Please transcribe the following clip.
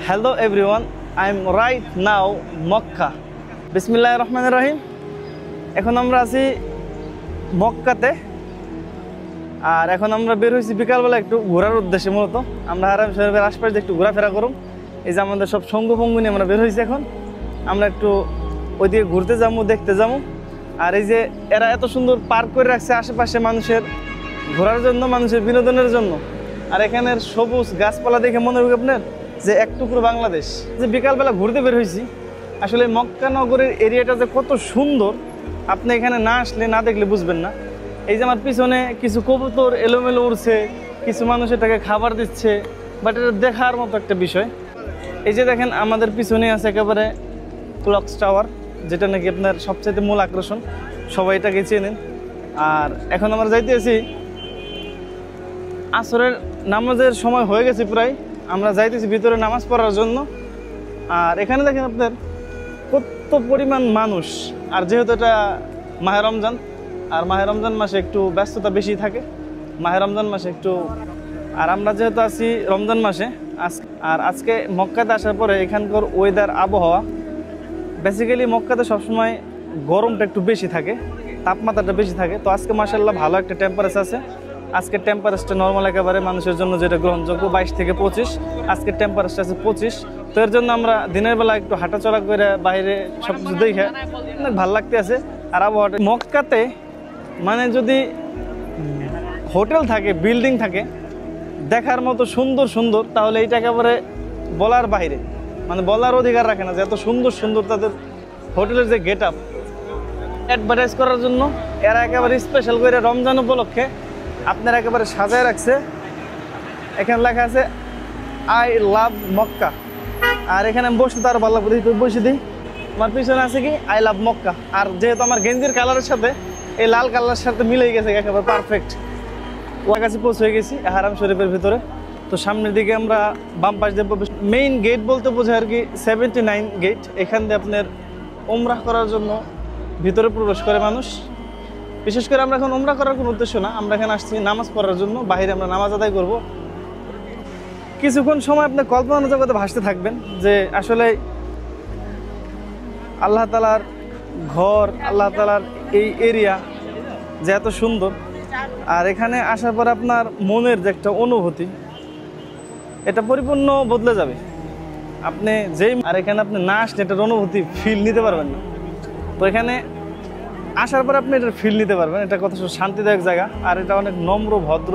Hello everyone, I am right now Mecca. বিসমিল্লাহির রহমানির রহিম। এখন আমরা আছি মক্কাতে, আর এখন আমরা বের হয়েছি বিকালবেলা একটু ঘোরার উদ্দেশ্যে। মূলত আমরা হারাম শরীফের আশপাশে একটু ঘোরাফেরা করুম। এই যে আমাদের সব সঙ্গ ফঙ্গ নিয়ে আমরা বের হয়েছি। এখন আমরা একটু ওইদিকে ঘুরতে যাবো, দেখতে যাবো। আর এই যে এরা এত সুন্দর পার্ক করে রাখছে আশেপাশে মানুষের ঘোরার জন্য, মানুষের বিনোদনের জন্য। আর এখানের সবুজ গাছপালা দেখে মনে হবে আপনার যে এক টুকরো বাংলাদেশ। যে বিকালবেলা ঘুরতে বের হয়েছি, আসলে মক্কা নগরের এরিয়াটা যে কত সুন্দর আপনি এখানে না আসলে, না দেখলে বুঝবেন না। এই যে আমার পিছনে কিছু কবুতর এলোমেলো উড়ছে, কিছু মানুষ এটাকে খাবার দিচ্ছে, বাট এটা দেখার মতো একটা বিষয়। এই যে দেখেন আমাদের পিছনে আছে একেবারে ক্লকস টাওয়ার, যেটা নাকি আপনার সবচেয়ে মূল আকর্ষণ, সবাই এটাকে চেনেন। আর এখন আমরা যাইতেছি, আসরের নামাজের সময় হয়ে গেছে প্রায়। আমরা যাইতেছি ভিতরে নামাজ পড়ার জন্য। আর এখানে দেখেন আপনার কত পরিমাণ মানুষ। আর যেহেতু এটা মাহে রমজান, আর মাহে রমজান মাসে একটু ব্যস্ততা বেশি থাকে, মাহে রমজান মাসে একটু। আর আমরা যেহেতু আছি রমজান মাসে, আর আজকে মক্কাতে আসার পরে এখানকার ওয়েদার, আবহাওয়া, বেসিক্যালি মক্কাতে সবসময় গরমটা একটু বেশি থাকে, তাপমাত্রাটা বেশি থাকে। তো আজকে মাশাআল্লাহ ভালো একটা টেম্পারেচার আছে। আজকের টেম্পারেচারটা নর্মাল একেবারে মানুষের জন্য যেটা গ্রহণযোগ্য, 22 থেকে 25। আজকের টেম্পারেচার আছে 25। তো এর জন্য আমরা দিনের বেলা একটু হাঁটাচলা করে বাইরে সব কিছু দেখে অনেক ভালো লাগতে আছে। আর আবহাওয়াটা মক্কাতে মানে যদি হোটেল থাকে, বিল্ডিং থাকে দেখার মতো সুন্দর সুন্দর, তাহলে এইটা একেবারে বলার বাইরে, মানে বলার অধিকার রাখে না যে এত সুন্দর সুন্দর তাদের হোটেলের যে গেট আপ। অ্যাডভার্টাইজ করার জন্য এরা একেবারে স্পেশাল করে রমজান উপলক্ষে আপনার একেবারে সাজায় রাখছে। এখানে লেখা আছে আই লাভ মক্কা। আর এখানে আমি বসতে তার ভালো বসে দিই। আমার পিছনে আছে কি আই লাভ মক্কা। আর যেহেতু আমার গেঞ্জির কালারের সাথে এই লাল কালারের সাথে মিলে গেছে একেবারে পারফেক্ট। ওর কাছে পৌঁছে গেছি হারাম শরীফের ভিতরে। তো সামনের দিকে আমরা বাম পাশ দিয়ে মেইন গেট বলতে বোঝায় আর কি 79 গেট। এখান দিয়ে আপনার উমরাহ করার জন্য ভিতরে প্রবেশ করে মানুষ। বিশেষ করে আমরা এখন উমরাহ করার কোনো উদ্দেশ্য না, আমরা এখানে আসছি নামাজ পড়ার জন্য। বাইরে আমরা নামাজ আদায় করব। কিছুক্ষণ সময় আপনি কল্পনা জগতে ভাসতে থাকবেন যে আসলে আল্লাহ তাআলার ঘর, আল্লাহ তাআলার এই এরিয়া যে এত সুন্দর। আর এখানে আসার পর আপনার মনের যে একটা অনুভূতি, এটা পরিপূর্ণ বদলে যাবে। আপনি যেই আর এখানে আপনি না আসলে এটার অনুভূতি ফিল নিতে পারবেন না। তো এখানে আসার পর আপনি এটার ফিল নিতে পারবেন। এটা কত শান্তিদায়ক জায়গা। আর এটা অনেক নম্র ভদ্র